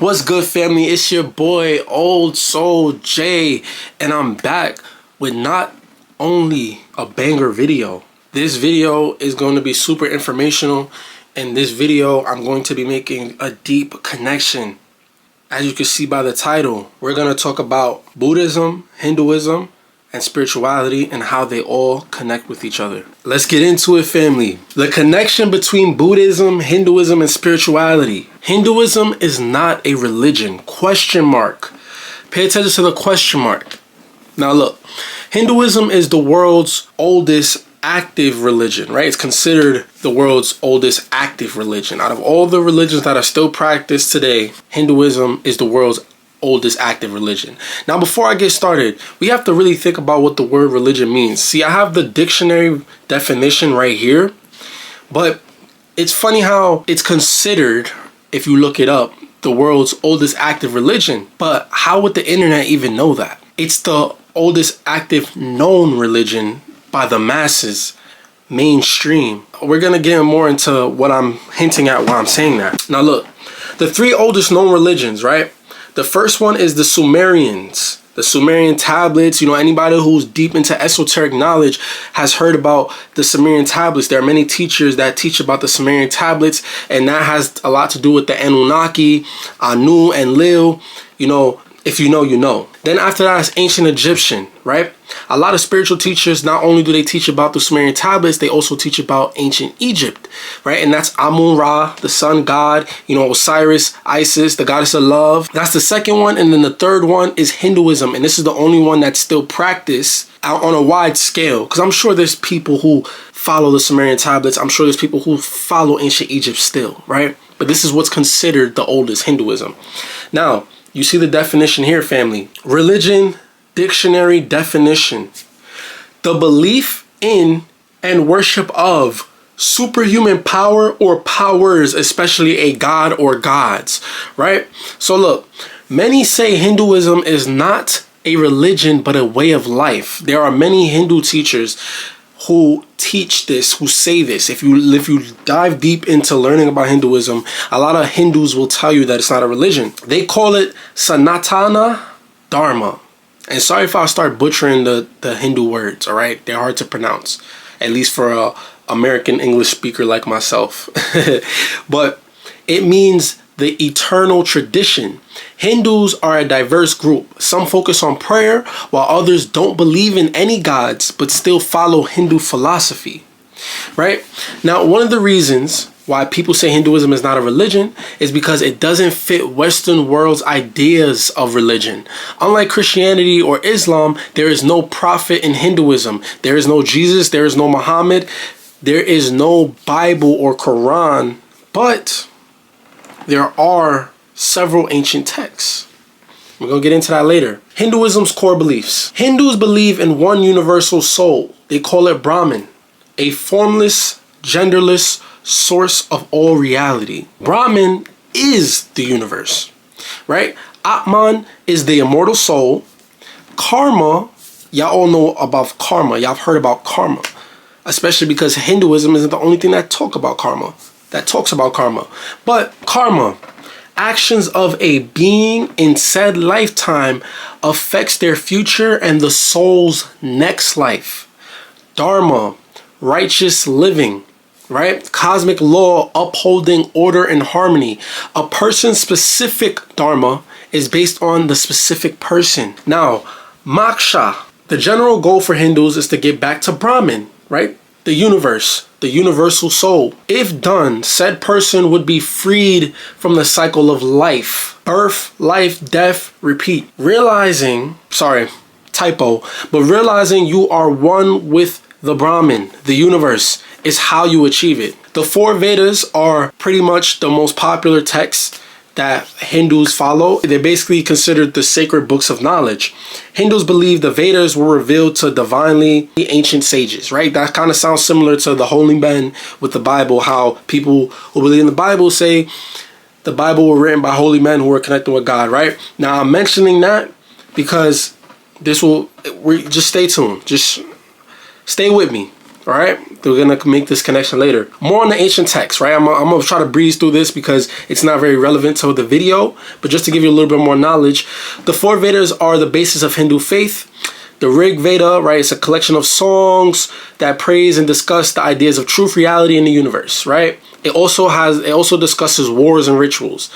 What's good, family? It's your boy Old Soul J, and I'm back with not only a banger video. This video is going to be super informational. In this video, I'm going to be making a deep connection. As you can see by the title, we're going to talk about Buddhism, Hinduism, and spirituality and how they all connect with each other. Let's get into it, family. The connection between Buddhism, Hinduism, and spirituality. Hinduism is not a religion. Question mark. Pay attention to the question mark. Now look, Hinduism is the world's oldest active religion, right? It's considered the world's oldest active religion. Out of all the religions that are still practiced today, Hinduism is the world's oldest active religion. Now, before I get started, we have to really think about what the word religion means. See, I have the dictionary definition right here, but it's funny how it's considered, if you look it up, the world's oldest active religion. But how would the internet even know that? It's the oldest active known religion by the masses, mainstream. We're gonna get more into what I'm hinting at while I'm saying that. Now look, the three oldest known religions, right? The first one is the Sumerians, the Sumerian tablets. You know, anybody who's deep into esoteric knowledge has heard about the Sumerian tablets. There are many teachers that teach about the Sumerian tablets, and that has a lot to do with the Anunnaki, Anu, and Lil. You know, if you know, you know. Then after that is ancient Egyptian, right? A lot of spiritual teachers, not only do they teach about the Sumerian tablets, they also teach about ancient Egypt, right? And that's Amun-Ra, the sun god, you know, Osiris, Isis, the goddess of love. That's the second one. And then the third one is Hinduism. And this is the only one that's still practiced out on a wide scale. Because I'm sure there's people who follow the Sumerian tablets. I'm sure there's people who follow ancient Egypt still, right? But this is what's considered the oldest, Hinduism. Now, you see the definition here, family. Religion, dictionary definition. The belief in and worship of superhuman power or powers, especially a god or gods, right? So look, many say Hinduism is not a religion, but a way of life. There are many Hindu teachers who teach this, who say this. If you dive deep into learning about Hinduism, a lot of Hindus will tell you that it's not a religion. They call it Sanatana Dharma. And sorry if I start butchering the Hindu words, all right? They're hard to pronounce, at least for a American English speaker like myself. But it means the eternal tradition. Hindus are a diverse group. Some focus on prayer, while others don't believe in any gods, but still follow Hindu philosophy, right? Now, one of the reasons why people say Hinduism is not a religion is because it doesn't fit Western world's ideas of religion. Unlike Christianity or Islam, there is no prophet in Hinduism. There is no Jesus, there is no Muhammad, there is no Bible or Quran, but there are several ancient texts. We're going to get into that later. Hinduism's core beliefs. Hindus believe in one universal soul. They call it Brahman, a formless, genderless source of all reality. Brahman is the universe, right? Atman is the immortal soul. Karma, y'all all know about karma. Y'all have heard about karma, especially because Hinduism isn't the only thing that talks about karma. But karma, actions of a being in said lifetime, affects their future and the soul's next life. Dharma, righteous living, right? Cosmic law upholding order and harmony. A person's specific dharma is based on the specific person. Now, moksha, the general goal for Hindus is to get back to Brahman, right? The universe, the universal soul. If done, said person would be freed from the cycle of life. Birth, life, death, repeat. Realizing you are one with the Brahman, the universe, is how you achieve it. The four Vedas are pretty much the most popular texts that Hindus follow. They're basically considered the sacred books of knowledge. Hindus believe the Vedas were revealed to divinely ancient sages, right? That kind of sounds similar to the holy men with the Bible, how people who believe in the Bible say the Bible were written by holy men who were connected with God, right? Now, I'm mentioning that because just stay tuned. Just stay with me, All right, we're gonna make this connection later. More on the ancient texts, right? I'm gonna try to breeze through this because it's not very relevant to the video, but just to give you a little bit more knowledge, the 4 Vedas are the basis of Hindu faith. The Rig Veda, right, it's a collection of songs that praise and discuss the ideas of truth, reality, in the universe, right? It also discusses wars and rituals.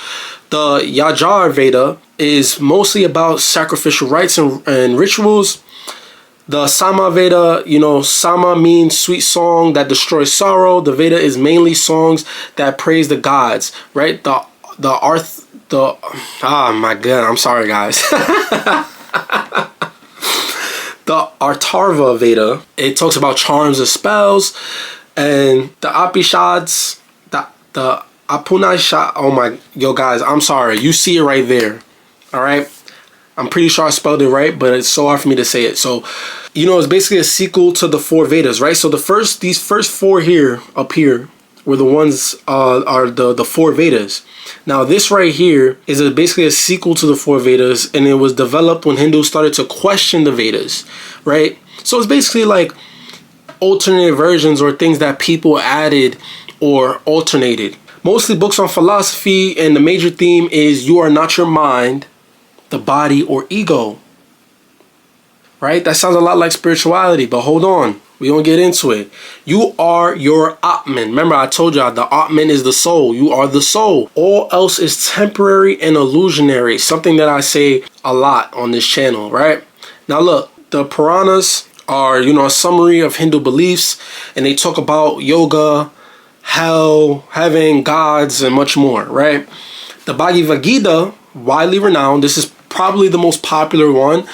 The Yajur Veda is mostly about sacrificial rites and rituals. The Sama Veda, you know, Sama means sweet song that destroys sorrow. The Veda is mainly songs that praise the gods, right? Oh my god, I'm sorry guys. The Atharva Veda, it talks about charms and spells, and the Upanishads, the Upanishad. Oh my, yo guys, I'm sorry. You see it right there. All right. I'm pretty sure I spelled it right, but it's so hard for me to say it. So, you know, it's basically a sequel to the 4 Vedas, right? So these first 4 here, up here, were the ones, are the 4 Vedas. Now this right here is basically a sequel to the 4 Vedas, and it was developed when Hindus started to question the Vedas, right? So it's basically like alternative versions or things that people added or alternated. Mostly books on philosophy, and the major theme is you are not your mind, the body, or ego. Right? That sounds a lot like spirituality, but hold on. We don't get into it. You are your Atman. Remember, I told y'all the Atman is the soul. You are the soul. All else is temporary and illusionary. Something that I say a lot on this channel, right? Now look, the Puranas are, you know, a summary of Hindu beliefs, and they talk about yoga, hell, heaven, gods, and much more, right? The Bhagavad Gita, widely renowned, this is probably the most popular one.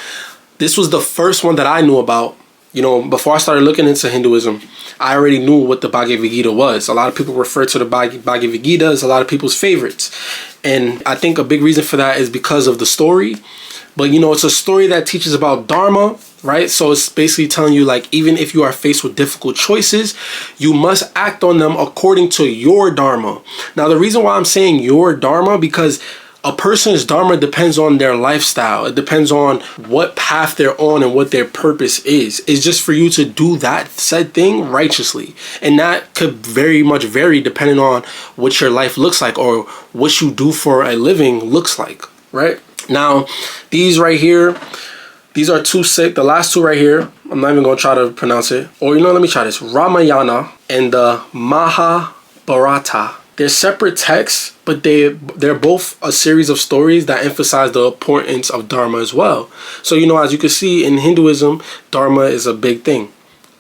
This was the first one that I knew about. You know, before I started looking into Hinduism, I already knew what the Bhagavad Gita was. A lot of people refer to the Bhagavad Gita as a lot of people's favorites. And I think a big reason for that is because of the story. But, you know, it's a story that teaches about Dharma, right? So it's basically telling you, like, even if you are faced with difficult choices, you must act on them according to your Dharma. Now, the reason why I'm saying your Dharma, because a person's Dharma depends on their lifestyle. It depends on what path they're on and what their purpose is. It's just for you to do that said thing righteously. And that could very much vary depending on what your life looks like or what you do for a living looks like, right? Now, these right here, these are too sick. The last 2 right here, I'm not even going to try to pronounce it. Or, you know, let me try this. Ramayana and the Mahabharata. They're separate texts, but they're both a series of stories that emphasize the importance of Dharma as well. So, you know, as you can see in Hinduism, Dharma is a big thing.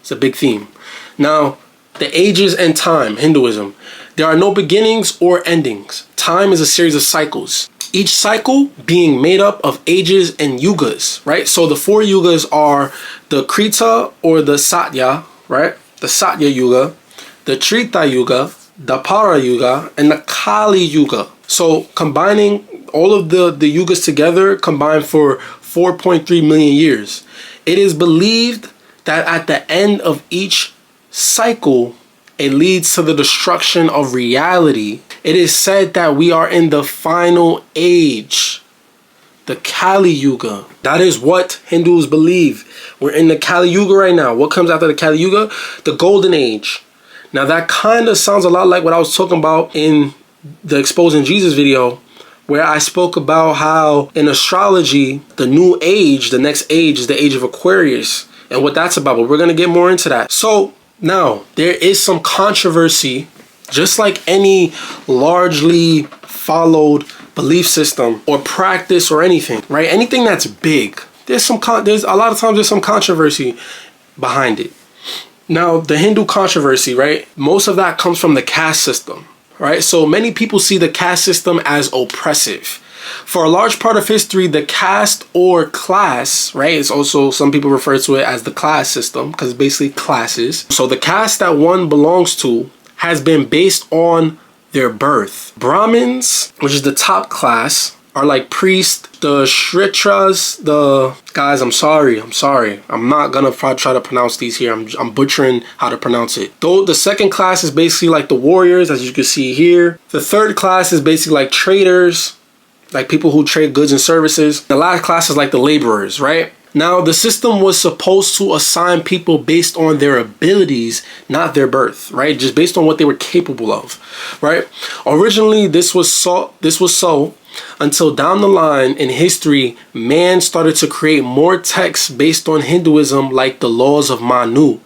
It's a big theme. Now, the ages and time, Hinduism. There are no beginnings or endings. Time is a series of cycles. Each cycle being made up of ages and yugas, right? So the 4 yugas are the Krita or the Satya, right? The Satya Yuga, the Treta Yuga, the Para Yuga, and the Kali Yuga. So combining all of the yugas together combine for 4.3 million years. It is believed that at the end of each cycle, it leads to the destruction of reality. It is said that we are in the final age, the Kali Yuga. That is what Hindus believe. We're in the Kali Yuga right now. What comes after the Kali Yuga? The Golden Age. Now that kind of sounds a lot like what I was talking about in the Exposing Jesus video, where I spoke about how in astrology, the new age, the next age is the age of Aquarius and what that's about. But we're going to get more into that. So now there is some controversy, just like any largely followed belief system or practice or anything, right? Anything that's big, there's a lot of times there's some controversy behind it. Now, the Hindu controversy, right? Most of that comes from the caste system, right? So many people see the caste system as oppressive. For a large part of history, the caste or class, right? It's also, some people refer to it as the class system because it's basically classes. So the caste that one belongs to has been based on their birth. Brahmins, which is the top class, are like priests. The Kshatras, the guys, I'm sorry. I'm not gonna try to pronounce these here. I'm butchering how to pronounce it. Though the second class is basically like the warriors, as you can see here. The third class is basically like traders, like people who trade goods and services. The last class is like the laborers, right? Now, the system was supposed to assign people based on their abilities, not their birth, right? Just based on what they were capable of, right? Originally, this was so until down the line in history, man started to create more texts based on Hinduism, like the laws of Manu,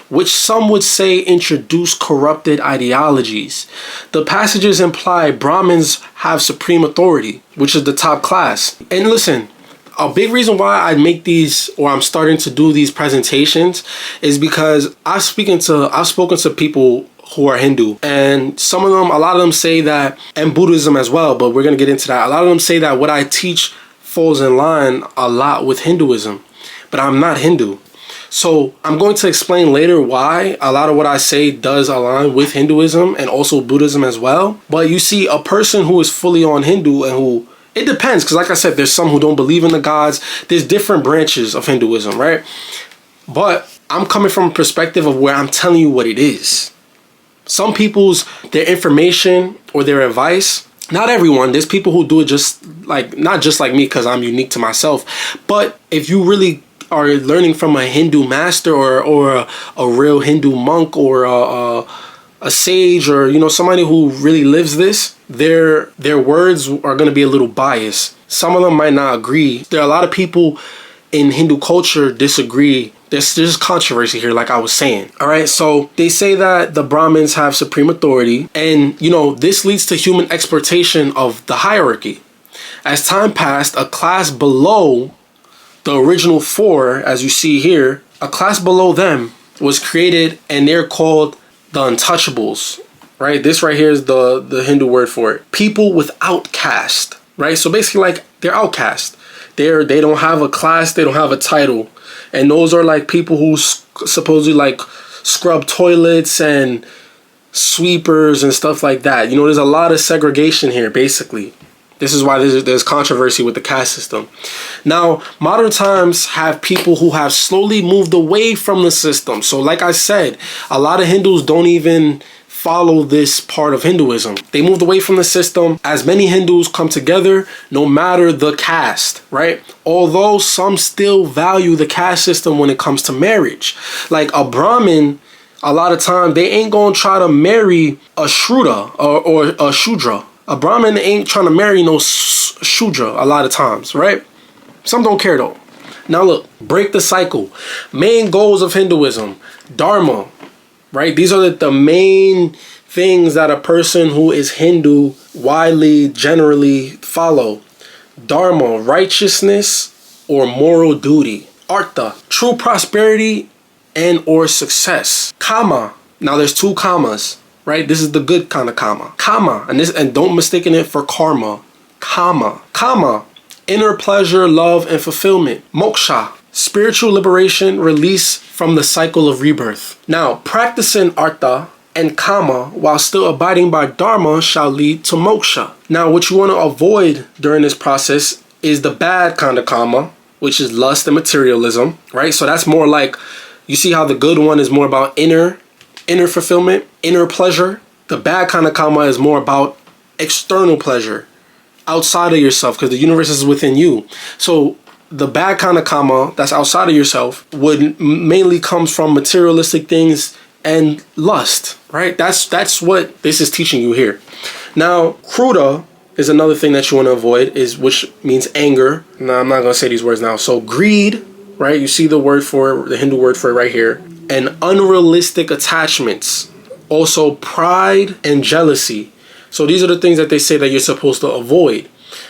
which some would say introduce corrupted ideologies. The passages imply Brahmins have supreme authority, which is the top class. And listen, a big reason why I make these, or I'm starting to do these presentations, is because I've spoken to people who are Hindu, and a lot of them say that, and Buddhism as well, but we're going to get into that. A lot of them say that what I teach falls in line a lot with Hinduism, but I'm not Hindu. So I'm going to explain later why a lot of what I say does align with Hinduism and also Buddhism as well. But you see, a person who is fully on Hindu and who, it depends, because like I said, there's some who don't believe in the gods. There's different branches of Hinduism, right? But I'm coming from a perspective of where I'm telling you what it is. Some their information or their advice, not everyone, there's people who do it not just like me because I'm unique to myself. But if you really are learning from a Hindu master or a real Hindu monk or a sage, or somebody who really lives this, their words are going to be a little biased. Some of them might not agree. There are a lot of people in Hindu culture disagree. There's controversy here, like I was saying. All right, so they say that the Brahmins have supreme authority, and this leads to human exploitation of the hierarchy. As time passed, a class below the original four, as you see here, a class below them was created, and they're called the untouchables, right? This right here is the Hindu word for it. People without caste, right? So basically, like, they're outcast. They don't have a class, they don't have a title. And those are like people who supposedly like scrub toilets and sweepers and stuff like that. There's a lot of segregation here, basically. This is why there's controversy with the caste system. Now, modern times have people who have slowly moved away from the system. So like I said, a lot of Hindus don't even follow this part of Hinduism. They moved away from the system as many Hindus come together, no matter the caste, right? Although some still value the caste system when it comes to marriage. Like a Brahmin, a lot of time, they ain't gonna try to marry a Shruta or a Shudra. A Brahmin ain't trying to marry no Shudra a lot of times, right? Some don't care though. Now look, break the cycle. Main goals of Hinduism, Dharma, right? These are the main things that a person who is Hindu widely, generally follow. Dharma, righteousness or moral duty. Artha, true prosperity and or success. Kama, now there's two commas, right? This is the good kind of kama. Kama, and don't mistaken it for karma. Kama, inner pleasure, love, and fulfillment. Moksha, spiritual liberation, release from the cycle of rebirth. Now, practicing artha and kama while still abiding by dharma shall lead to moksha. Now, what you want to avoid during this process is the bad kind of kama, which is lust and materialism, right? So that's more like, you see how the good one is more about inner fulfillment, inner pleasure. The bad kind of kama is more about external pleasure, outside of yourself, because the universe is within you. So the bad kind of kama that's outside of yourself would mainly comes from materialistic things and lust, right? That's what this is teaching you here. Now, kruta is another thing that you want to avoid, which means anger. Now, I'm not going to say these words now. So greed, right? You see the word for it, the Hindu word for it right here. And unrealistic attachments. Also pride and jealousy. So these are the things that they say that you're supposed to avoid.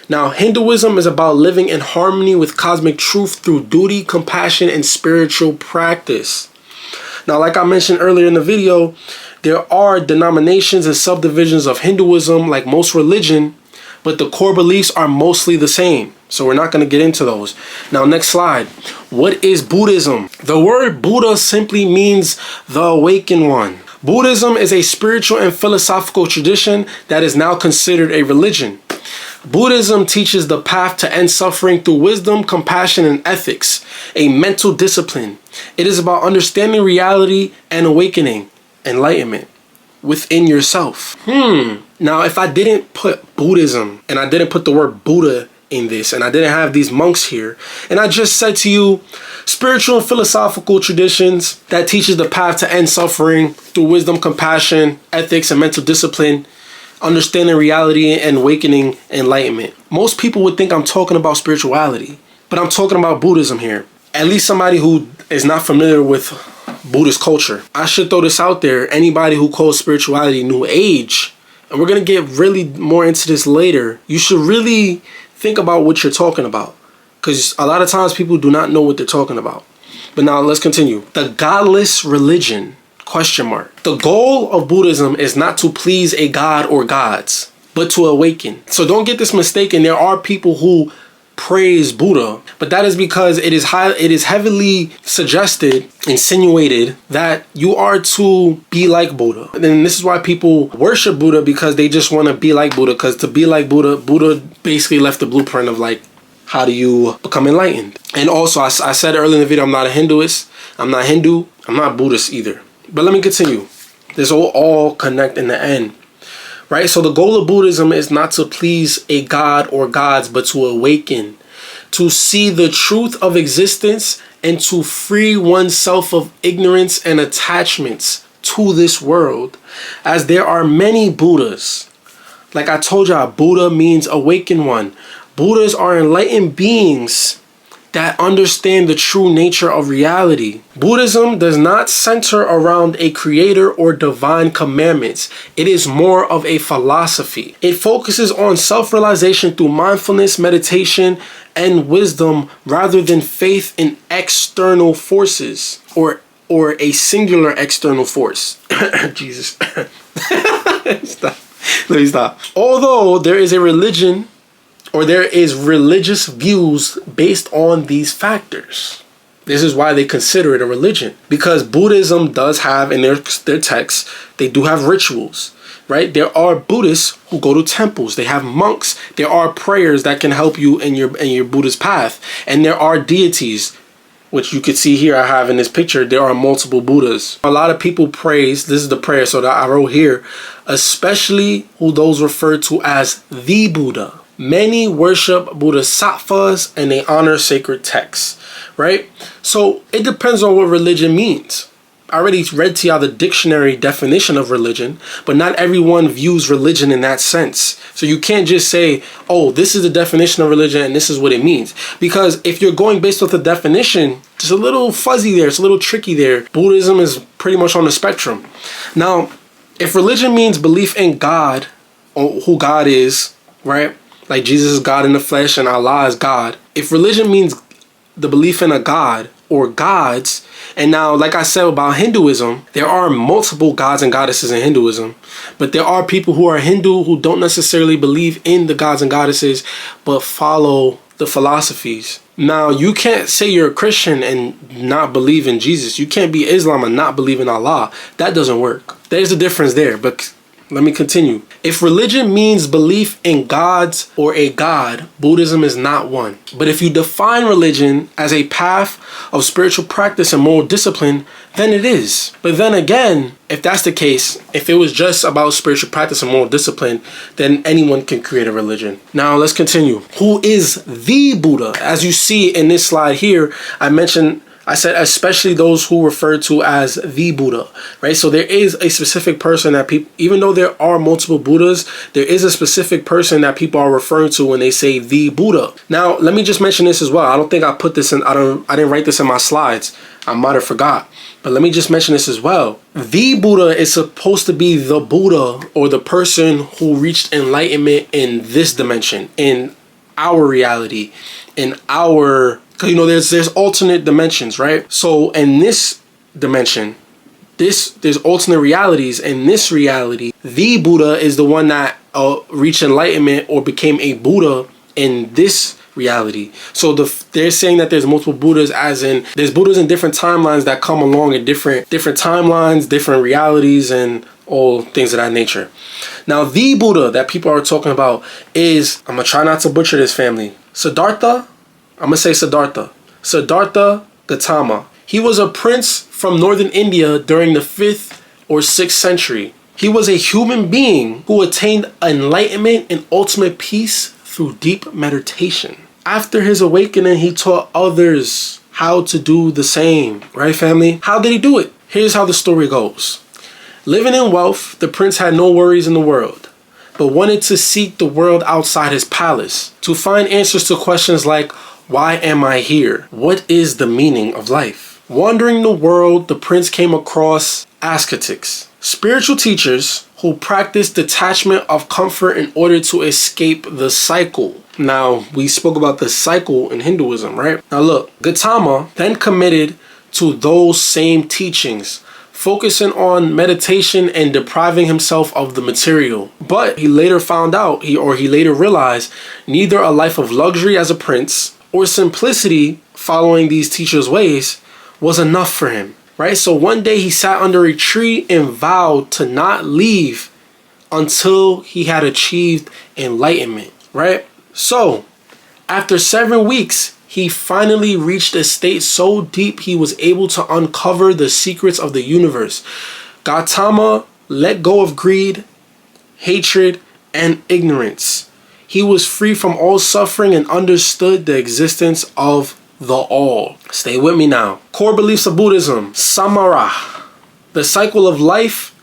Now, Hinduism is about living in harmony with cosmic truth through duty, compassion, and spiritual practice. Now, like I mentioned earlier in the video, there are denominations and subdivisions of Hinduism like most religion, but the core beliefs are mostly the same. So we're not going to get into those. Now, next slide. What is Buddhism? The word Buddha simply means the awakened one. Buddhism is a spiritual and philosophical tradition that is now considered a religion. Buddhism teaches the path to end suffering through wisdom, compassion, and ethics, a mental discipline. It is about understanding reality and awakening, enlightenment within yourself. Now, if I didn't put Buddhism and I didn't put the word Buddha in this, and I didn't have these monks here, and I just said to you, spiritual and philosophical traditions that teaches the path to end suffering through wisdom, compassion, ethics, and mental discipline, understanding reality and awakening enlightenment. Most people would think I'm talking about spirituality, but I'm talking about Buddhism here. At least somebody who is not familiar with Buddhist culture. I should throw this out there. Anybody who calls spirituality New Age, and we're going to get really more into this later, you should really think about what you're talking about, because a lot of times people do not know what they're talking about. But now let's continue. The godless religion, question mark. The goal of Buddhism is not to please a god or gods, but to awaken. So don't get this mistaken. There are people who praise Buddha, but that is because it is heavily suggested, insinuated that you are to be like Buddha. And this is why people worship Buddha, because they just want to be like Buddha, because to be like Buddha, Buddha basically left the blueprint of like, how do you become enlightened? And also, I said earlier in the video, I'm not a Hinduist, I'm not Hindu, I'm not Buddhist either. But let me continue. This will all connect in the end. Right? So the goal of Buddhism is not to please a god or gods, but to awaken, to see the truth of existence, and to free oneself of ignorance and attachments to this world. As there are many Buddhas. Like I told y'all, Buddha means awakened one. Buddhas are enlightened beings that understand the true nature of reality. Buddhism does not center around a creator or divine commandments. It is more of a philosophy. It focuses on self-realization through mindfulness, meditation, and wisdom, rather than faith in external forces or a singular external force. Jesus. Stop. Let me stop. Although there is a religion, or there is religious views based on these factors. This is why they consider it a religion, because Buddhism does have in their texts, they do have rituals, right? There are Buddhists who go to temples. They have monks. There are prayers that can help you in your Buddhist path. And there are deities, which you could see here I have in this picture. There are multiple Buddhas. A lot of people praise, this is the prayer, so that I wrote here, especially who those referred to as the Buddha. Many worship bodhisattvas and they honor sacred texts, right? So it depends on what religion means. I already read to y'all the dictionary definition of religion, but not everyone views religion in that sense. So you can't just say, oh, this is the definition of religion and this is what it means. Because if you're going based off the definition, it's a little fuzzy there. It's a little tricky there. Buddhism is pretty much on the spectrum. Now, if religion means belief in God, or who God is, right? Like Jesus is God in the flesh and Allah is God. If religion means the belief in a God or gods, and now like I said about Hinduism, there are multiple gods and goddesses in Hinduism, but there are people who are Hindu who don't necessarily believe in the gods and goddesses, but follow the philosophies. Now, you can't say you're a Christian and not believe in Jesus. You can't be Islam and not believe in Allah. That doesn't work. There's a difference there, but let me continue. If religion means belief in gods or a god, Buddhism is not one. But if you define religion as a path of spiritual practice and moral discipline, then it is. But then again, if that's the case, if it was just about spiritual practice and moral discipline, then anyone can create a religion. Now let's continue. Who is the Buddha? As you see in this slide here, I said especially those who refer to as the Buddha, right? So there is a specific person that people, even though there are multiple Buddhas, there is a specific person that people are referring to when they say the Buddha. Now, let me just mention this as well. I don't think I put this in, I didn't write this in my slides. I might have forgot, but let me just mention this as well. The Buddha is supposed to be the Buddha or the person who reached enlightenment in this dimension, in our reality, in our, because, you know, there's alternate dimensions, right? So in this dimension, there's alternate realities. In this reality, the Buddha is the one that reached enlightenment or became a Buddha in this reality. So they're saying that there's multiple Buddhas, as in there's Buddhas in different timelines that come along in different timelines, different realities, and all things of that nature. Now, the Buddha that people are talking about is, I'm gonna try not to butcher this, family, Siddhartha Gautama. He was a prince from northern India during the 5th or 6th century. He was a human being who attained enlightenment and ultimate peace through deep meditation. After his awakening, he taught others how to do the same. Right, family? How did he do it? Here's how the story goes. Living in wealth, the prince had no worries in the world, but wanted to seek the world outside his palace to find answers to questions like, why am I here? What is the meaning of life? Wandering the world, the prince came across ascetics, spiritual teachers who practiced detachment of comfort in order to escape the cycle. Now, we spoke about the cycle in Hinduism, right? Now look, Gautama then committed to those same teachings, focusing on meditation and depriving himself of the material. But he later found out, he later realized, neither a life of luxury as a prince or simplicity following these teachers' ways was enough for him, right? So one day he sat under a tree and vowed to not leave until he had achieved enlightenment, right? So after 7 weeks, he finally reached a state so deep he was able to uncover the secrets of the universe. Gautama let go of greed, hatred, and ignorance. He was free from all suffering and understood the existence of the all. Stay with me now. Core beliefs of Buddhism. Samara. The cycle of life,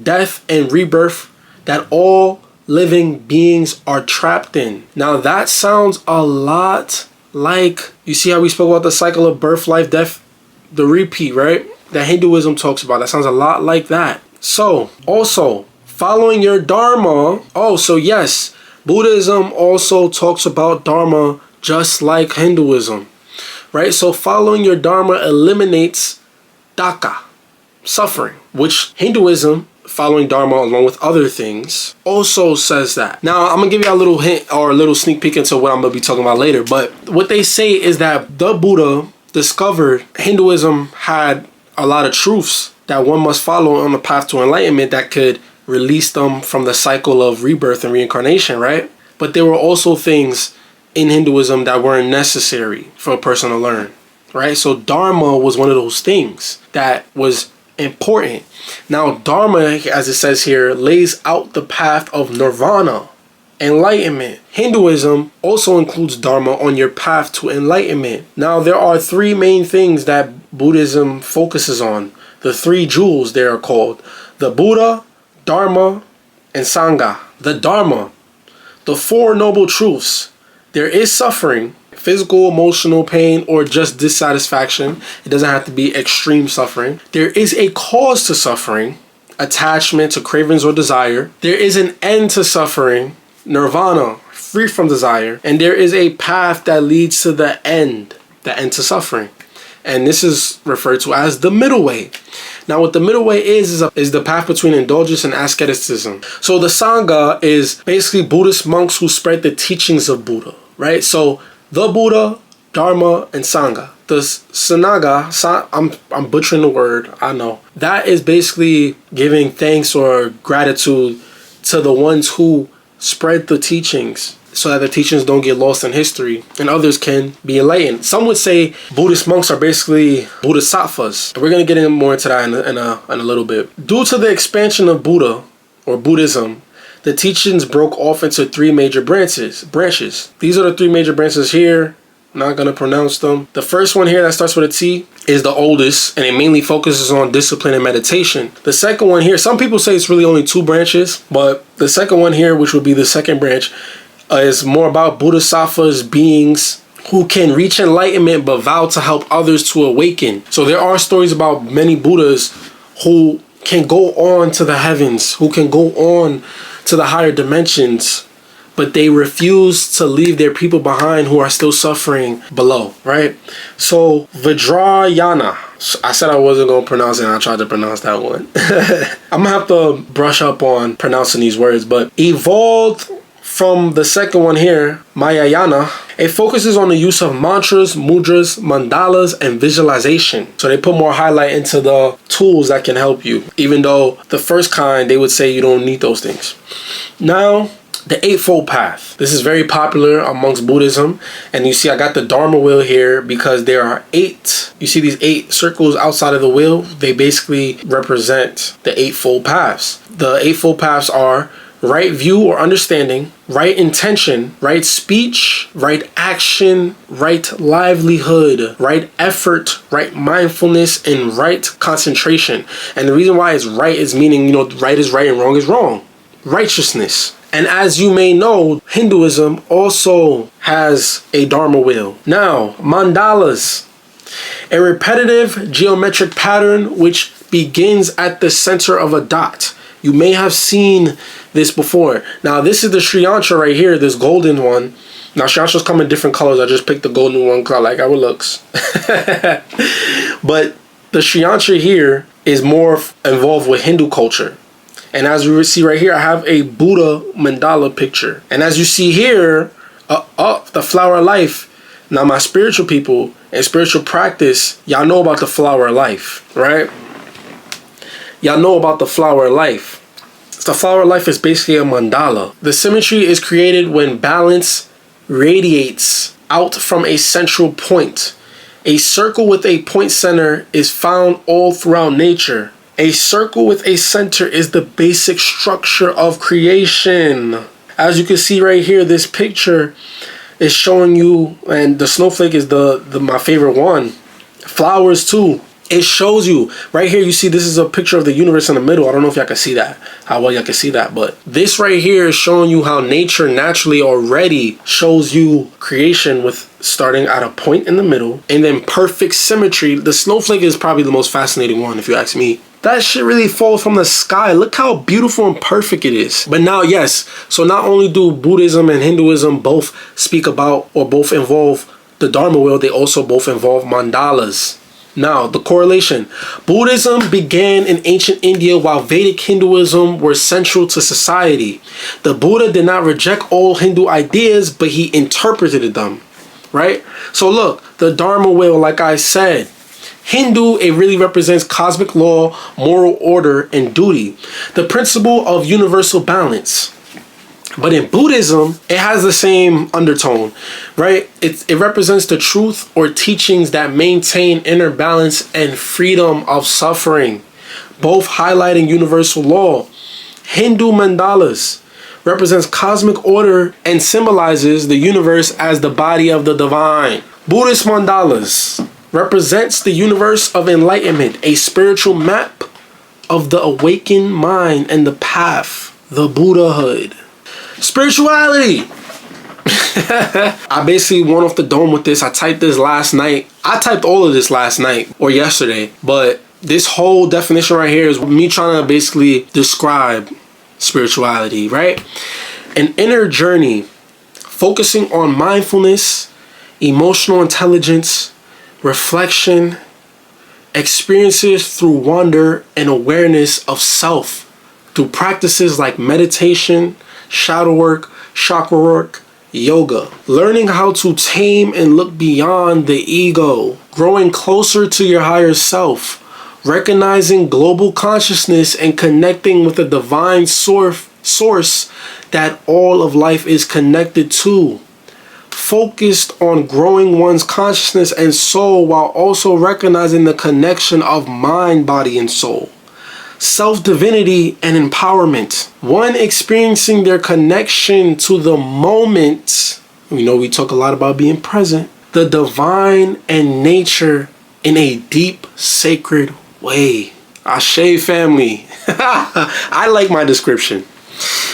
death, and rebirth that all living beings are trapped in. Now that sounds a lot like, you see how we spoke about the cycle of birth, life, death, the repeat, right? That Hinduism talks about. That sounds a lot like that. So, also, following your Dharma. Oh, so yes, Buddhism also talks about Dharma just like Hinduism, right? So following your Dharma eliminates dukkha, suffering, which Hinduism, following Dharma along with other things, also says that. Now, I'm going to give you a little hint or a little sneak peek into what I'm going to be talking about later. But what they say is that the Buddha discovered Hinduism had a lot of truths that one must follow on the path to enlightenment that could release them from the cycle of rebirth and reincarnation, right? But there were also things in Hinduism that weren't necessary for a person to learn, right? So Dharma was one of those things that was important. Now, Dharma, as it says here, lays out the path of nirvana, enlightenment. Hinduism also includes Dharma on your path to enlightenment. Now, there are 3 main things that Buddhism focuses on. The 3 jewels, they are called. The Buddha, Dharma, and Sangha. The Dharma, the 4 noble truths. There is suffering, physical, emotional pain, or just dissatisfaction. It doesn't have to be extreme suffering. There is a cause to suffering, attachment to cravings or desire. There is an end to suffering, nirvana, free from desire. And there is a path that leads to the end to suffering. And this is referred to as the middle way. Now, what the middle way is the path between indulgence and asceticism. So the Sangha is basically Buddhist monks who spread the teachings of Buddha, right? So the Buddha, Dharma, and Sangha. The Sangha, I'm butchering the word, I know. That is basically giving thanks or gratitude to the ones who spread the teachings so that the teachings don't get lost in history and others can be enlightened. Some would say Buddhist monks are basically bodhisattvas. And we're going to get more into that in a little bit. Due to the expansion of Buddha or Buddhism, the teachings broke off into 3 major branches. These are the 3 major branches here. I'm not going to pronounce them. The first one here that starts with a T is the oldest, and it mainly focuses on discipline and meditation. The second one here, some people say it's really only 2 branches, but the second one here, which would be the second branch, is more about bodhisattvas, beings who can reach enlightenment but vow to help others to awaken. So there are stories about many Buddhas who can go on to the heavens, who can go on to the higher dimensions, but they refuse to leave their people behind who are still suffering below, right? So Vajrayana, I said I wasn't going to pronounce it, and I tried to pronounce that one. I'm going to have to brush up on pronouncing these words, but evolved from the second one here, Mahayana. It focuses on the use of mantras, mudras, mandalas, and visualization. So they put more highlight into the tools that can help you, even though the first kind, they would say you don't need those things. Now, the Eightfold Path. This is very popular amongst Buddhism. And you see I got the Dharma wheel here because there are 8. You see these 8 circles outside of the wheel? They basically represent the Eightfold Paths. The Eightfold Paths are right view or understanding, right intention, right speech, right action, right livelihood, right effort, right mindfulness, and right concentration. And the reason why it's right is meaning, you know, right is right and wrong is wrong. Righteousness. And as you may know, Hinduism also has a Dharma wheel. Now, mandalas, a repetitive geometric pattern which begins at the center of a dot. You may have seen this before. Now, this is the Sri Yantra right here, this golden one. Now, Sri Yantras come in different colors. I just picked the golden one because I like how it looks. But the Sri Yantra here is more involved with Hindu culture. And as we see right here, I have a Buddha mandala picture. And as you see here, the flower of life. Now, my spiritual people and spiritual practice, y'all know about the flower of life, right? Y'all know about the flower of life. The flower of life is basically a mandala. The symmetry is created when balance radiates out from a central point. A circle with a point center is found all throughout nature. A circle with a center is the basic structure of creation. As you can see right here, this picture is showing you, and the snowflake is my favorite one. Flowers too. It shows you right here. You see, this is a picture of the universe in the middle. I don't know if y'all can see that, how well y'all can see that, but this right here is showing you how nature naturally already shows you creation with starting at a point in the middle and then perfect symmetry. The snowflake is probably the most fascinating one, if you ask me. That shit really falls from the sky. Look how beautiful and perfect it is. But now, yes, so not only do Buddhism and Hinduism both speak about or both involve the Dharma wheel, they also both involve mandalas. Now, the correlation. Buddhism began in ancient India while Vedic Hinduism were central to society. The Buddha did not reject all Hindu ideas, but he interpreted them, right? So look, the Dharma wheel, like I said, Hindu, it really represents cosmic law, moral order, and duty. The principle of universal balance. But in Buddhism, it has the same undertone, right? It represents the truth or teachings that maintain inner balance and freedom of suffering, both highlighting universal law. Hindu mandalas represents cosmic order and symbolizes the universe as the body of the divine. Buddhist mandalas represents the universe of enlightenment, a spiritual map of the awakened mind and the path, the Buddhahood. Spirituality. I basically went off the dome with this. I typed this last night. I typed all of this last night or yesterday, but this whole definition right here is me trying to basically describe spirituality, right? An inner journey focusing on mindfulness, emotional intelligence, reflection, experiences through wonder and awareness of self through practices like meditation, shadow work, chakra work, yoga. Learning how to tame and look beyond the ego, growing closer to your higher self, recognizing global consciousness and connecting with the divine source that all of life is connected to. Focused on growing one's consciousness and soul while also recognizing the connection of mind, body, and soul. Self-divinity and empowerment. One experiencing their connection to the moment. You know, we talk a lot about being present. The divine and nature in a deep, sacred way. Ashe family. I like my description.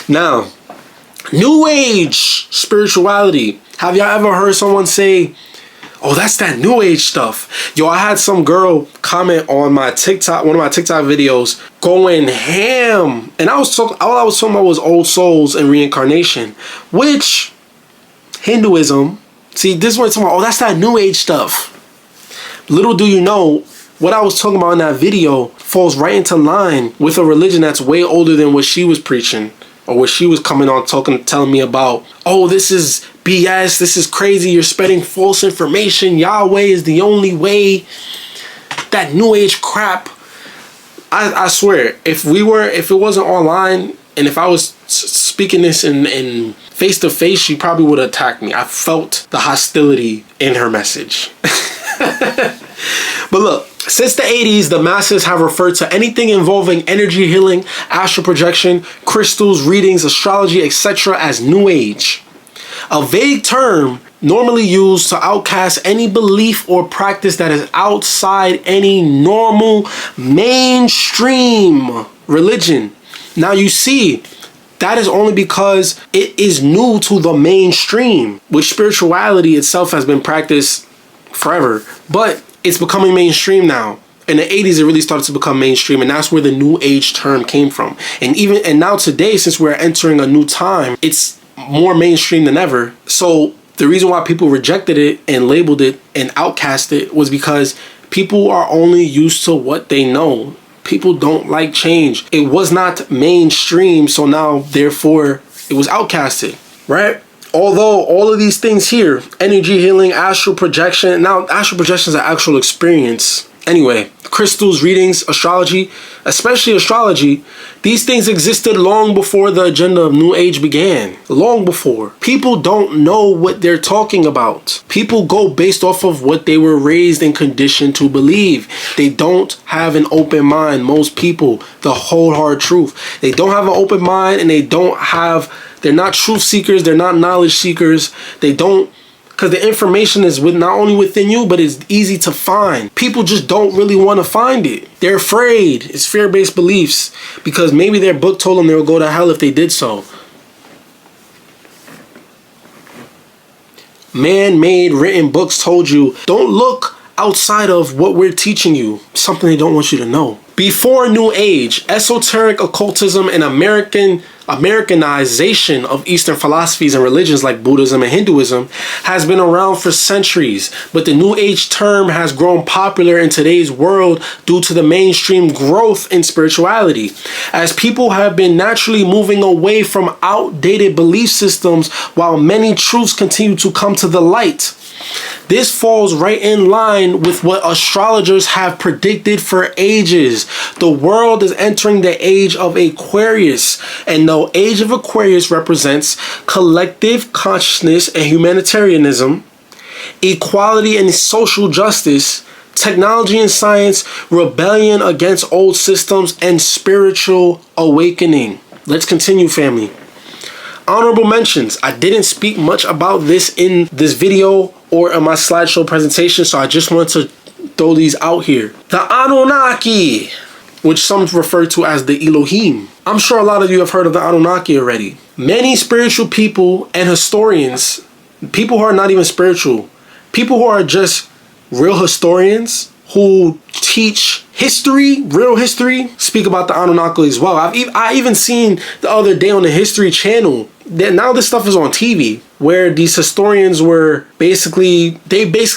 Now, New Age spirituality. Have y'all ever heard someone say, oh, that's that New Age stuff? Yo, I had some girl comment on my TikTok, one of my TikTok videos, going ham. And all I was talking about was old souls and reincarnation, which Hinduism, see, this is what I'm talking about. Oh, that's that New Age stuff. Little do you know, what I was talking about in that video falls right into line with a religion that's way older than what she was preaching. Or what she was coming on telling me about, oh, this is BS, this is crazy, you're spreading false information, Yahweh is the only way, that New Age crap. I swear, if it wasn't online, and if I was speaking this in face to face, she probably would have attacked me. I felt the hostility in her message. But look, Since the 80s, the masses have referred to anything involving energy healing, astral projection, crystals, readings, astrology, etc. as New Age. A vague term normally used to outcast any belief or practice that is outside any normal mainstream religion. Now you see, that is only because it is new to the mainstream, which spirituality itself has been practiced forever, but it's becoming mainstream now. In the 80s, it really started to become mainstream, and that's where the New Age term came from. And now today, since we're entering a new time, it's more mainstream than ever. So the reason why people rejected it and labeled it and outcast it was because people are only used to what they know. People don't like change. It was not mainstream, so now therefore it was outcasted, right? Although all of these things here, energy healing, astral projection, now astral projection is an actual experience. Anyway, crystals, readings, astrology, especially astrology, these things existed long before the agenda of New Age began. Long before. People don't know what they're talking about. People go based off of what they were raised and conditioned to believe. They don't have an open mind. Most people, the whole hard truth. They don't have an open mind, and they're not truth seekers. They're not knowledge seekers. Because the information is not only within you, but it's easy to find. People just don't really want to find it. They're afraid. It's fear-based beliefs. Because maybe their book told them they would go to hell if they did so. Man-made written books told you, don't look outside of what we're teaching you. Something they don't want you to know. Before New Age, esoteric occultism and Americanization of Eastern philosophies and religions like Buddhism and Hinduism has been around for centuries, but the New Age term has grown popular in today's world due to the mainstream growth in spirituality, as people have been naturally moving away from outdated belief systems while many truths continue to come to the light. This falls right in line with what astrologers have predicted for ages. The world is entering the age of Aquarius, and the age of Aquarius represents collective consciousness and humanitarianism, equality and social justice, technology and science, rebellion against old systems, and spiritual awakening. Let's continue, family. Honorable mentions. I didn't speak much about this in this video or in my slideshow presentation, so I just want to throw these out here. The Anunnaki, which some refer to as the Elohim. I'm sure a lot of you have heard of the Anunnaki already. Many spiritual people and historians, people who are not even spiritual, people who are just real historians who teach history, real history, speak about the Anunnaki as well. I even seen the other day on the History Channel that now this stuff is on TV, where these historians were basically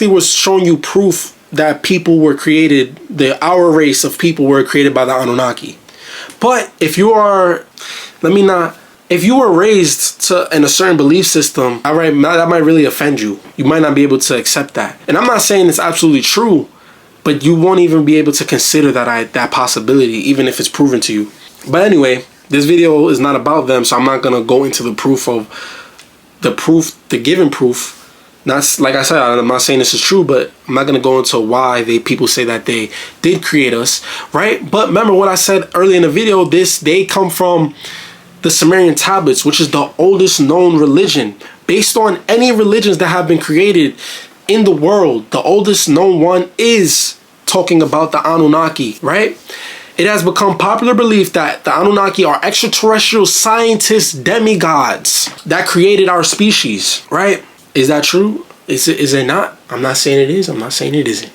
were showing you proof that people were created, our race of people were created by the Anunnaki. But if you were raised in a certain belief system, that might really offend you. You might not be able to accept that. And I'm not saying it's absolutely true, but you won't even be able to consider that possibility, even if it's proven to you. But anyway, this video is not about them, so I'm not gonna go into the given proof. Not like I said, I'm not saying this is true, but I'm not gonna go into why people say that they did create us, right? But remember what I said earlier in the video. They come from the Sumerian tablets, which is the oldest known religion. Based on any religions that have been created in the world, the oldest known one is talking about the Anunnaki, right? It has become popular belief that the Anunnaki are extraterrestrial scientists, demigods that created our species, right? Is that true? Is it not? I'm not saying it is. I'm not saying it isn't.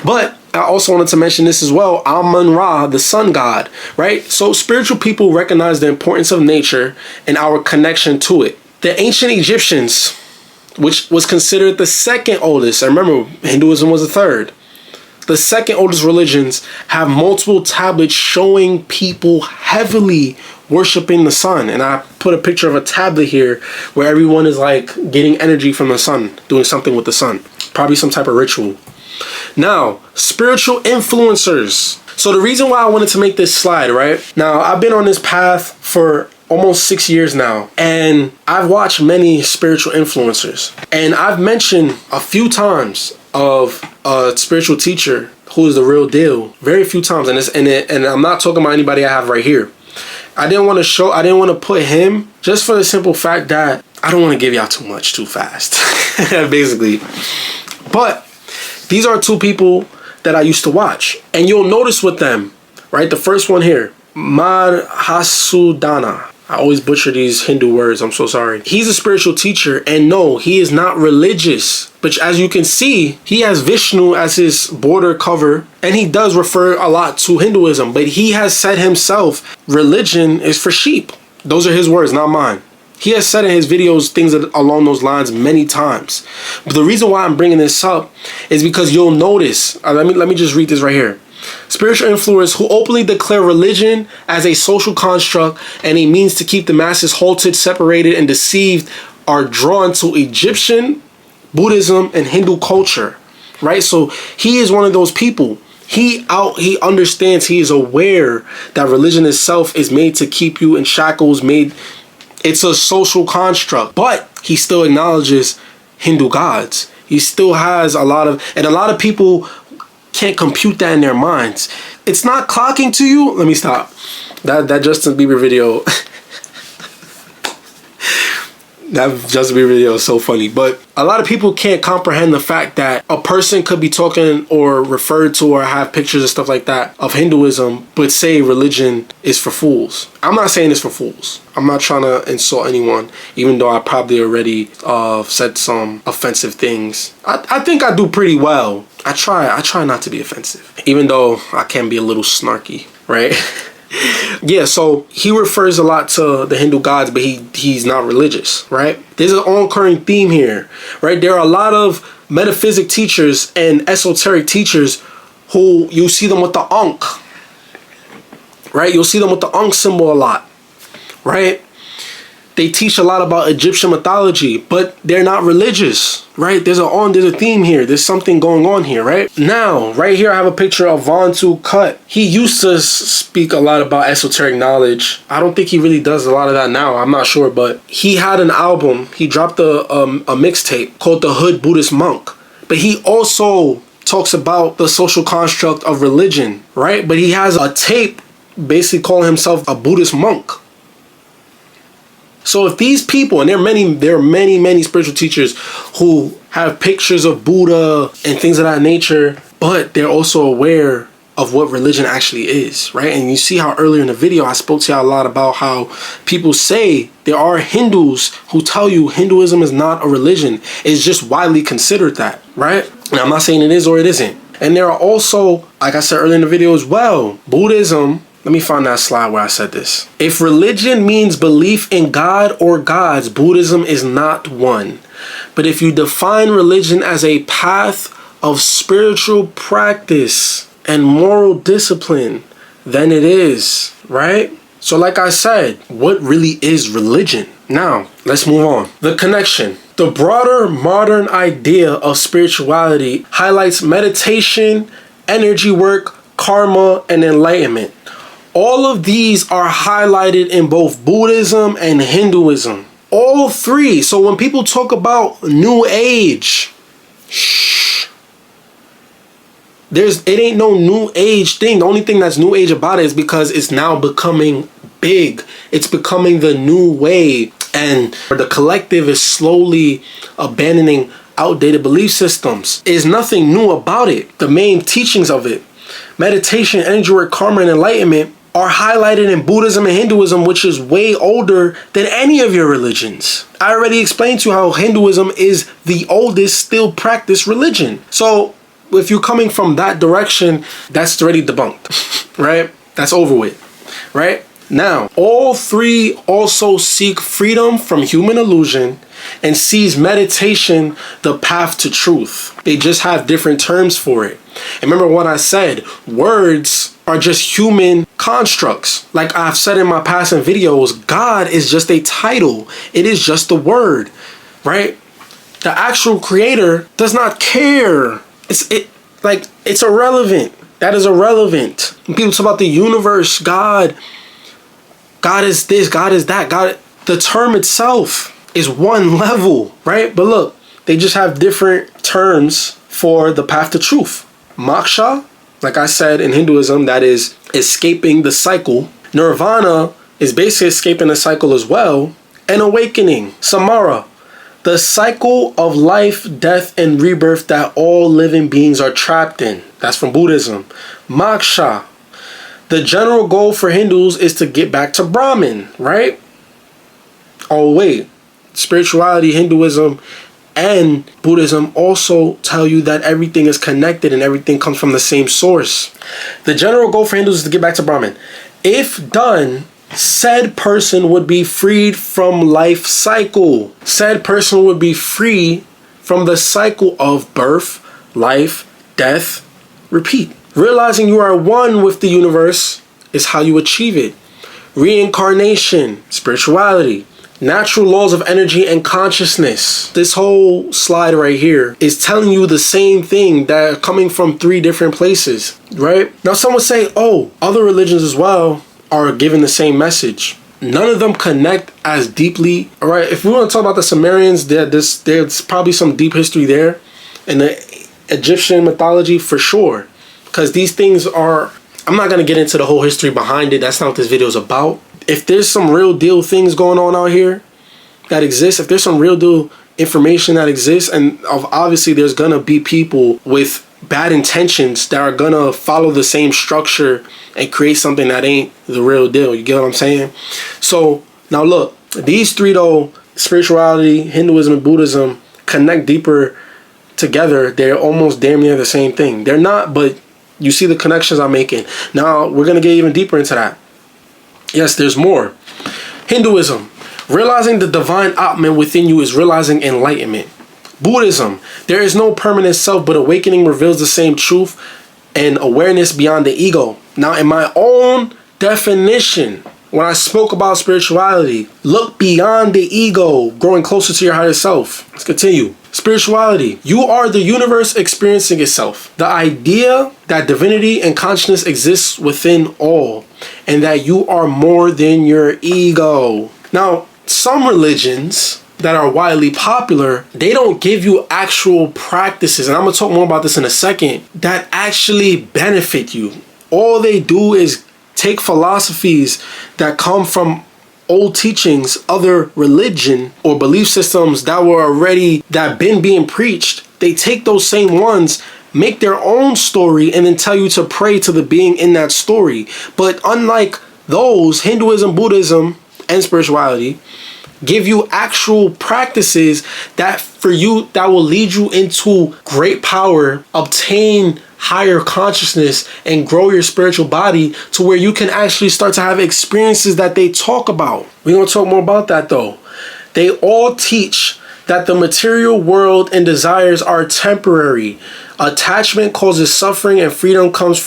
But I also wanted to mention this as well. Amun-Ra, the sun god, right? So spiritual people recognize the importance of nature and our connection to it. The ancient Egyptians, which was considered the second oldest, I remember Hinduism was the third. The second oldest religions have multiple tablets showing people heavily worshiping the sun. And I put a picture of a tablet here where everyone is like getting energy from the sun, doing something with the sun. Probably some type of ritual. Now, spiritual influencers. So the reason why I wanted to make this slide, right? Now, I've been on this path for almost 6 years now, and I've watched many spiritual influencers. And I've mentioned a few times of a spiritual teacher who is the real deal. Very few times, and I'm not talking about anybody I have right here. I didn't want to put him just for the simple fact that I don't want to give y'all too much too fast, basically. But these are two people that I used to watch, and you'll notice with them, right? The first one here, Madhusudana. I always butcher these Hindu words. I'm so sorry. He's a spiritual teacher, and no, he is not religious. But as you can see, he has Vishnu as his border cover, and he does refer a lot to Hinduism. But he has said himself, religion is for sheep. Those are his words, not mine. He has said in his videos things along those lines many times. But the reason why I'm bringing this up is because you'll notice. Let me just read this right here. Spiritual influencers who openly declare religion as a social construct and a means to keep the masses halted, separated, and deceived are drawn to Egyptian, Buddhism, and Hindu culture, right? So he is one of those people. He understands, he is aware that religion itself is made to keep you in shackles, it's a social construct, but he still acknowledges Hindu gods. He still has a lot of people can't compute that in their minds. It's not clocking to you. Let me stop. That Justin Bieber video. That Justin Bieber video is so funny. But a lot of people can't comprehend the fact that a person could be talking or referred to or have pictures and stuff like that of Hinduism, but say religion is for fools. I'm not saying it's for fools. I'm not trying to insult anyone, even though I probably already said some offensive things. I think I do pretty well. I try not to be offensive, even though I can be a little snarky, right? Yeah, so he refers a lot to the Hindu gods, but he's not religious, right? There's an ongoing theme here, right? There are a lot of metaphysic teachers and esoteric teachers who you see them with the Ankh, right? You'll see them with the Ankh symbol a lot, right? They teach a lot about Egyptian mythology, but they're not religious, right? There's a theme here. There's something going on here, right? Now, right here, I have a picture of Vantu Kut. He used to speak a lot about esoteric knowledge. I don't think he really does a lot of that now. I'm not sure, but he had an album. He dropped a mixtape called The Hood Buddhist Monk. But he also talks about the social construct of religion, right? But he has a tape basically calling himself a Buddhist monk. So if these people, and there are many spiritual teachers who have pictures of Buddha and things of that nature, but they're also aware of what religion actually is, right? And you see how earlier in the video I spoke to you a lot about how people say there are Hindus who tell you Hinduism is not a religion. It's just widely considered that, right? And I'm not saying it is or it isn't. And there are also, like I said earlier in the video as well, Buddhism. Let me find that slide where I said this. If religion means belief in God or gods, Buddhism is not one. But if you define religion as a path of spiritual practice and moral discipline, then it is, right? So like I said, what really is religion? Now, let's move on. The connection. The broader modern idea of spirituality highlights meditation, energy work, karma, and enlightenment. All of these are highlighted in both Buddhism and Hinduism. All three. So when people talk about New Age, it ain't no New Age thing. The only thing that's New Age about it is because it's now becoming big. It's becoming the new way. And the collective is slowly abandoning outdated belief systems. There's nothing new about it. The main teachings of it, meditation, energy work, karma, and enlightenment, are highlighted in Buddhism and Hinduism, which is way older than any of your religions. I already explained to you how Hinduism is the oldest still practiced religion. So if you're coming from that direction, that's already debunked, right? That's over with, right? Now, all three also seek freedom from human illusion and sees meditation the path to truth. They just have different terms for it. And remember what I said, words are just human constructs. Like I've said in my past videos, God is just a title. It is just a word, right? The actual creator does not care. It's irrelevant. That is irrelevant. When people talk about the universe, God is this, God is that, the term itself is one level, right? But look, they just have different terms for the path to truth. Moksha, Like I said, in Hinduism, that is escaping the cycle. Nirvana is basically escaping the cycle as well. And awakening, samara, the cycle of life, death, and rebirth that all living beings are trapped in. That's from Buddhism. Moksha, the general goal for Hindus is to get back to Brahman, right? Oh wait, spirituality, Hinduism, and Buddhism also tell you that everything is connected and everything comes from the same source. The general goal for Hindus is to get back to Brahman. If done, said person would be freed from life cycle. Said person would be free from the cycle of birth, life, death, repeat. Realizing you are one with the universe is how you achieve it. Reincarnation, spirituality, natural laws of energy and consciousness. This whole slide right here is telling you the same thing that are coming from 3 different places, right? Now some would say, oh, other religions as well are giving the same message. None of them connect as deeply. All right, if we want to talk about the Sumerians, there's probably some deep history there. In the Egyptian mythology, for sure. Because these things are, I'm not going to get into the whole history behind it. That's not what this video is about. If there's some real deal things going on out here that exist, if there's some real deal information that exists, and obviously there's going to be people with bad intentions that are going to follow the same structure and create something that ain't the real deal. You get what I'm saying? So now look, these 3 though, spirituality, Hinduism, and Buddhism, connect deeper together. They're almost damn near the same thing. They're not, but you see the connections I'm making. Now we're going to get even deeper into that. Yes, there's more. Hinduism, realizing the divine Atman within you is realizing enlightenment. Buddhism, there is no permanent self, but awakening reveals the same truth and awareness beyond the ego. Now, in my own definition, when I spoke about spirituality, look beyond the ego, growing closer to your higher self. Let's continue. Spirituality, you are the universe experiencing itself. The idea that divinity and consciousness exists within all, and that you are more than your ego. Now, some religions that are widely popular, they don't give you actual practices, and I'm going to talk more about this in a second, that actually benefit you. All they do is take philosophies that come from old teachings, other religion or belief systems that were already, that been being preached. They take those same ones, make their own story, and then tell you to pray to the being in that story. But unlike those, Hinduism, Buddhism, and spirituality give you actual practices that will lead you into great power, obtain higher consciousness, and grow your spiritual body to where you can actually start to have experiences that they talk about. We're going to talk more about that though. They all teach that the material world and desires are temporary. Attachment causes suffering, and freedom comes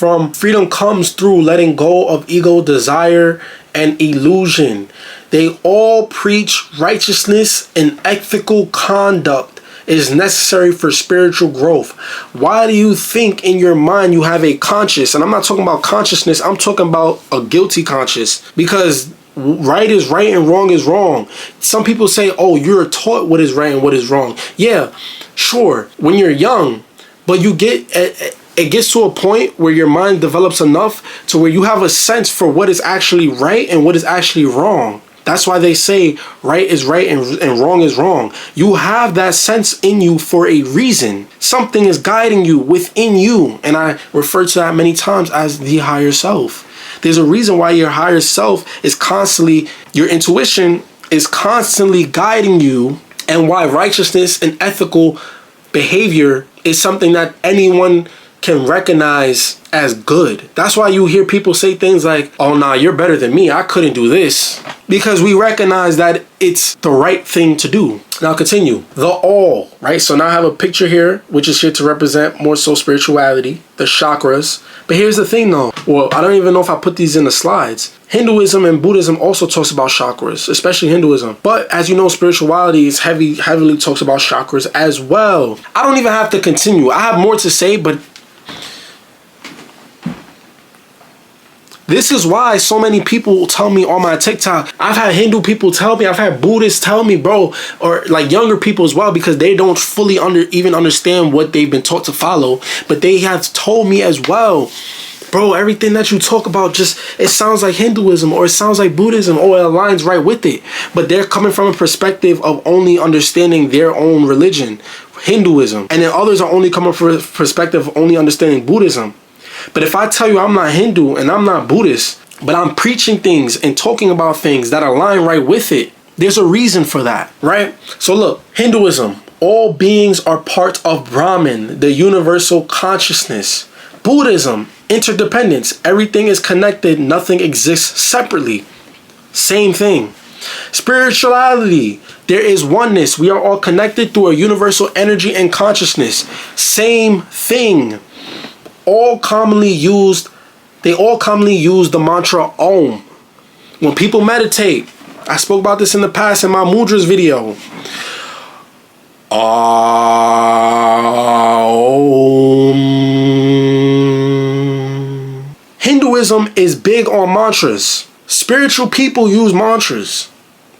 through letting go of ego, desire, and illusion. They all preach righteousness and ethical conduct is necessary for spiritual growth. Why do you think in your mind you have a conscious? And I'm not talking about consciousness, I'm talking about a guilty conscious. Because right is right and wrong is wrong. Some people say, oh, you're taught what is right and what is wrong. Yeah, sure, when you're young, but it gets to a point where your mind develops enough to where you have a sense for what is actually right and what is actually wrong. That's why they say right is right and wrong is wrong. You have that sense in you for a reason. Something is guiding you within you. And I refer to that many times as the higher self. There's a reason why your higher self is constantly, your intuition is constantly guiding you, and why righteousness and ethical behavior is something that anyone can recognize as good. That's why you hear people say things like, oh nah, you're better than me, I couldn't do this. Because we recognize that it's the right thing to do. Now continue. The all, right? So now I have a picture here, which is here to represent more so spirituality, the chakras. But here's the thing though. Well, I don't even know if I put these in the slides. Hinduism and Buddhism also talks about chakras, especially Hinduism. But as you know, spirituality is heavily talks about chakras as well. I don't even have to continue. I have more to say, but This is why so many people tell me on my TikTok. I've had Hindu people tell me, I've had Buddhists tell me, bro, or like younger people as well, because they don't fully even understand what they've been taught to follow. But they have told me as well, bro, everything that you talk about, just, it sounds like Hinduism or it sounds like Buddhism, or it aligns right with it. But they're coming from a perspective of only understanding their own religion, Hinduism. And then others are only coming from a perspective of only understanding Buddhism. But if I tell you I'm not Hindu and I'm not Buddhist, but I'm preaching things and talking about things that align right with it, there's a reason for that, right? So look, Hinduism, all beings are part of Brahman, the universal consciousness. Buddhism, interdependence, everything is connected, nothing exists separately. Same thing. Spirituality, there is oneness. We are all connected through a universal energy and consciousness. Same thing. They all commonly use the mantra Om. When people meditate, I spoke about this in the past in my mudras video. Om. Hinduism is big on mantras. Spiritual people use mantras.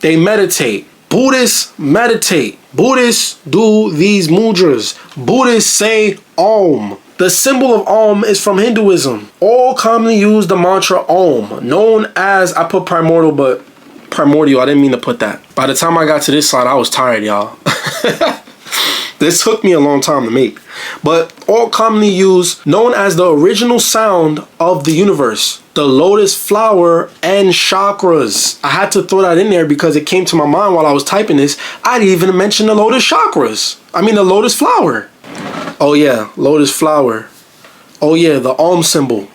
They meditate. Buddhists meditate. Buddhists do these mudras. Buddhists say Om. The symbol of Om is from Hinduism. All commonly use the mantra Om, known as, I put primordial, but primordial, I didn't mean to put that. By the time I got to this slide, I was tired, y'all. This took me a long time to make. But all commonly used, known as the original sound of the universe, the lotus flower and chakras. I had to throw that in there because it came to my mind while I was typing this. I didn't even mention the lotus chakras. I mean the lotus flower. Oh yeah, lotus flower. Oh yeah, the Om symbol.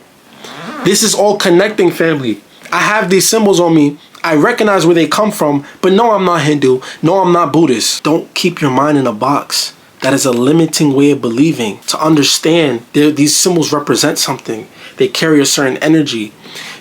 This is all connecting, family. I have these symbols on me. I recognize where they come from, but no, I'm not Hindu. No, I'm not Buddhist. Don't keep your mind in a box. That is a limiting way of believing. To understand, these symbols represent something. They carry a certain energy.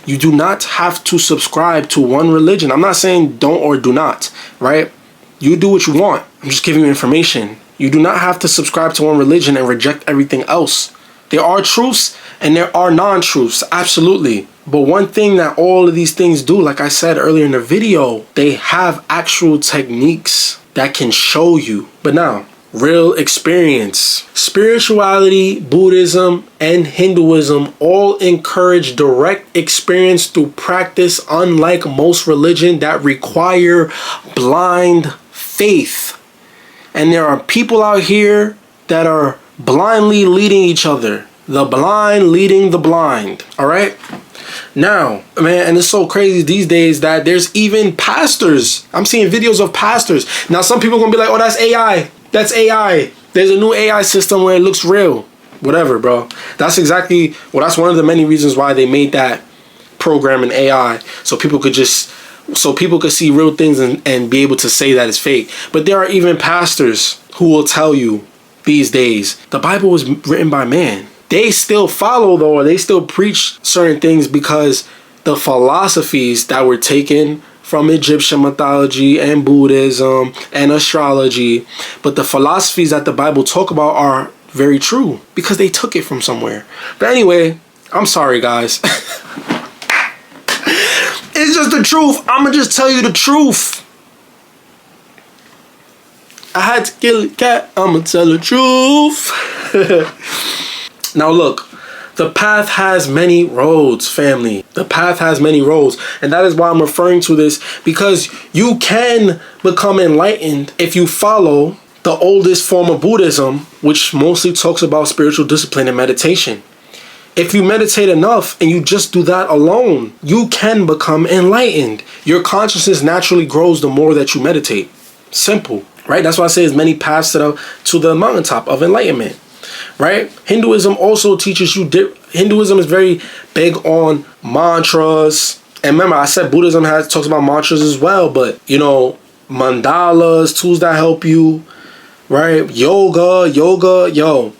You do not have to subscribe to one religion. I'm not saying don't or do not, right? You do what you want. I'm just giving you information. You do not have to subscribe to one religion and reject everything else. There are truths and there are non-truths, absolutely. But one thing that all of these things do, like I said earlier in the video, they have actual techniques that can show you. But now, real experience. Spirituality, Buddhism, and Hinduism all encourage direct experience through practice, unlike most religion that require blind faith. And there are people out here that are blindly leading each other. The blind leading the blind. All right? Now, man, and it's so crazy these days that there's even pastors. I'm seeing videos of pastors. Now, some people are going to be like, oh, that's AI. That's AI. There's a new AI system where it looks real. Whatever, bro. That's exactly, well, that's one of the many reasons why they made that program in AI. So people could see real things and be able to say that it's fake. But there are even pastors who will tell you these days, the Bible was written by man. They still follow though, or they still preach certain things because the philosophies that were taken from Egyptian mythology and Buddhism and astrology, but the philosophies that the Bible talk about are very true because they took it from somewhere. But anyway, I'm sorry guys. It's just the truth. I'm gonna just tell you the truth. I had to kill a cat. I'm gonna tell the truth. Now look, the path has many roads, family. The path has many roads. And that is why I'm referring to this, because you can become enlightened if you follow the oldest form of Buddhism, which mostly talks about spiritual discipline and meditation. If you meditate enough and you just do that alone, you can become enlightened. Your consciousness naturally grows the more that you meditate. Simple, right? That's why I say there's many paths to the mountaintop of enlightenment. Right? Hinduism also teaches you, Hinduism is very big on mantras. And remember, I said Buddhism talks about mantras as well, but you know, mandalas, tools that help you, right? Yoga, yo.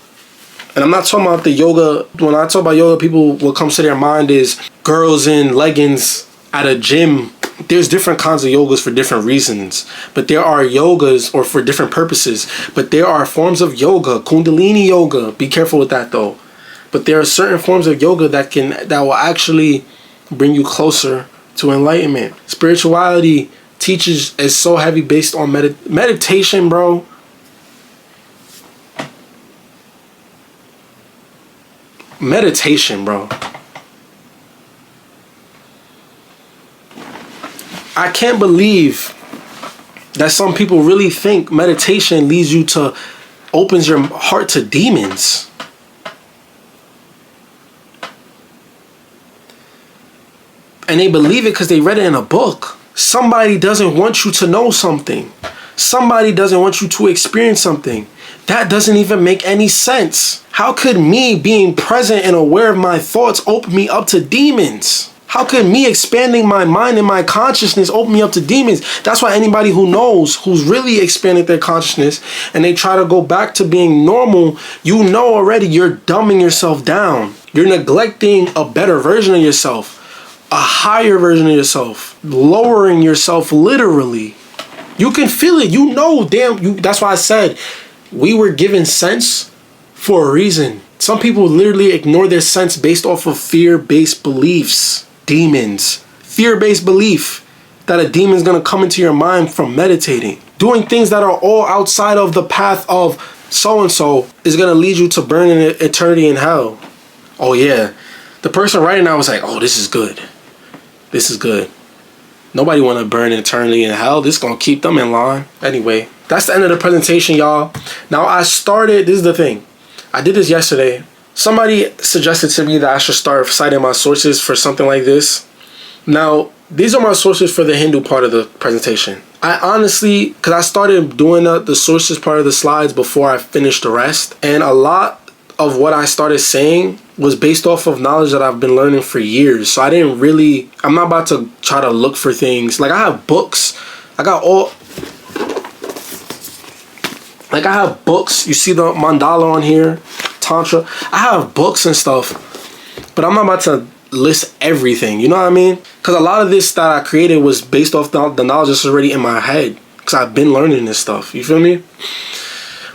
And I'm not talking about the yoga. When I talk about yoga, people, what comes to their mind is girls in leggings at a gym. There's different kinds of yogas for different reasons, but there are yogas or for different purposes, but there are forms of yoga, Kundalini yoga. Be careful with that though. But there are certain forms of yoga that will actually bring you closer to enlightenment. Spirituality teaches is so heavy based on meditation, bro. Meditation, bro. I can't believe that some people really think meditation leads you to, opens your heart to demons. And they believe it because they read it in a book. Somebody doesn't want you to know something. Somebody doesn't want you to experience something. That doesn't even make any sense. How could me being present and aware of my thoughts open me up to demons? How could me expanding my mind and my consciousness open me up to demons? That's why anybody who knows, who's really expanded their consciousness and they try to go back to being normal, you know already you're dumbing yourself down. You're neglecting a better version of yourself, a higher version of yourself, lowering yourself literally. You can feel it. You know, damn. That's why I said we were given sense for a reason. Some people literally ignore their sense based off of fear-based beliefs. Demons. Fear-based belief that a demon's gonna come into your mind from meditating. Doing things that are all outside of the path of so-and-so is gonna lead you to burning eternity in hell. Oh yeah. The person writing now was like, oh, this is good. This is good. Nobody wanna burn eternity in hell. This is gonna keep them in line. Anyway, that's the end of the presentation, y'all. Now I started, this is the thing. I did this yesterday. Somebody suggested to me that I should start citing my sources for something like this. Now, these are my sources for the Hindu part of the presentation. I honestly, because I started doing the sources part of the slides before I finished the rest. And a lot of what I started saying was based off of knowledge that I've been learning for years. So I didn't really, I'm not about to try to look for things. Like I have books. I have books. You see the mandala on here? Tantra. I have books and stuff, but I'm not about to list everything, you know what I mean? Because a lot of this that I created was based off the knowledge that's already in my head, because I've been learning this stuff, you feel me?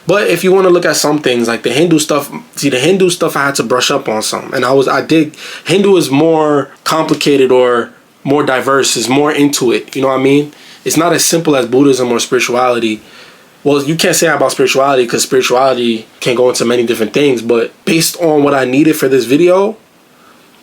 But if you want to look at some things like the Hindu stuff, see the Hindu stuff I had to brush up on some, and Hindu is more complicated or more diverse, is more into it, you know what I mean? It's not as simple as Buddhism or spirituality. Well, you can't say that about spirituality because spirituality can go into many different things. But based on what I needed for this video,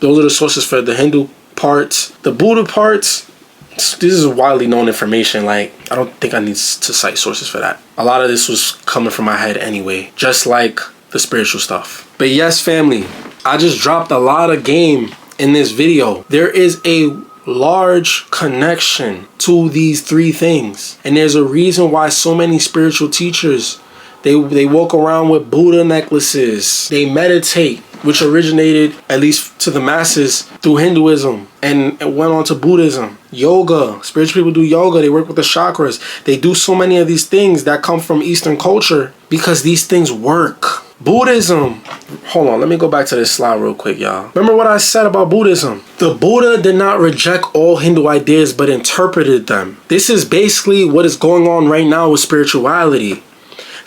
those are the sources for the Hindu parts. The Buddha parts, this is widely known information. Like, I don't think I need to cite sources for that. A lot of this was coming from my head anyway, just like the spiritual stuff. But yes, family, I just dropped a lot of game in this video. There is a large connection to these three things, and there's a reason why so many spiritual teachers they walk around with Buddha necklaces. They meditate, which originated, at least to the masses, through Hinduism and went on to Buddhism. Yoga, spiritual people do yoga. They work with the chakras. They do so many of these things that come from Eastern culture because these things work. Buddhism. Hold on, let me go back to this slide real quick, y'all. Remember what I said about Buddhism? The Buddha did not reject all Hindu ideas, but interpreted them. This is basically what is going on right now with spirituality.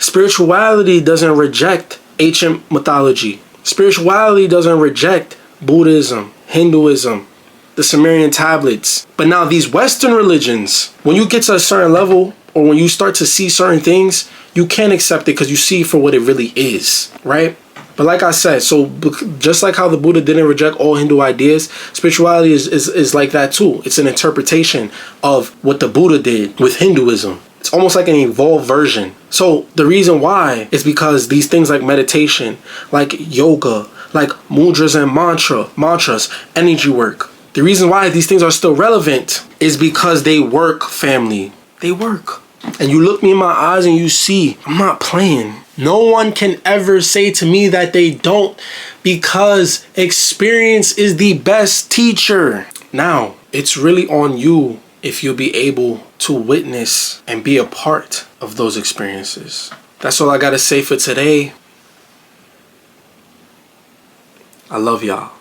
Spirituality doesn't reject ancient mythology. Spirituality doesn't reject Buddhism, Hinduism, the Sumerian tablets. But now these Western religions, when you get to a certain level, or when you start to see certain things, you can't accept it because you see it for what it really is, right? But like I said, so just like how the Buddha didn't reject all Hindu ideas, spirituality is like that too. It's an interpretation of what the Buddha did with Hinduism. It's almost like an evolved version. So the reason why is because these things like meditation, like yoga, like mudras and mantras, energy work. The reason why these things are still relevant is because they work, family. They work. And you look me in my eyes and you see, I'm not playing. No one can ever say to me that they don't, because experience is the best teacher. Now, it's really on you if you'll be able to witness and be a part of those experiences. That's all I gotta say for today. I love y'all.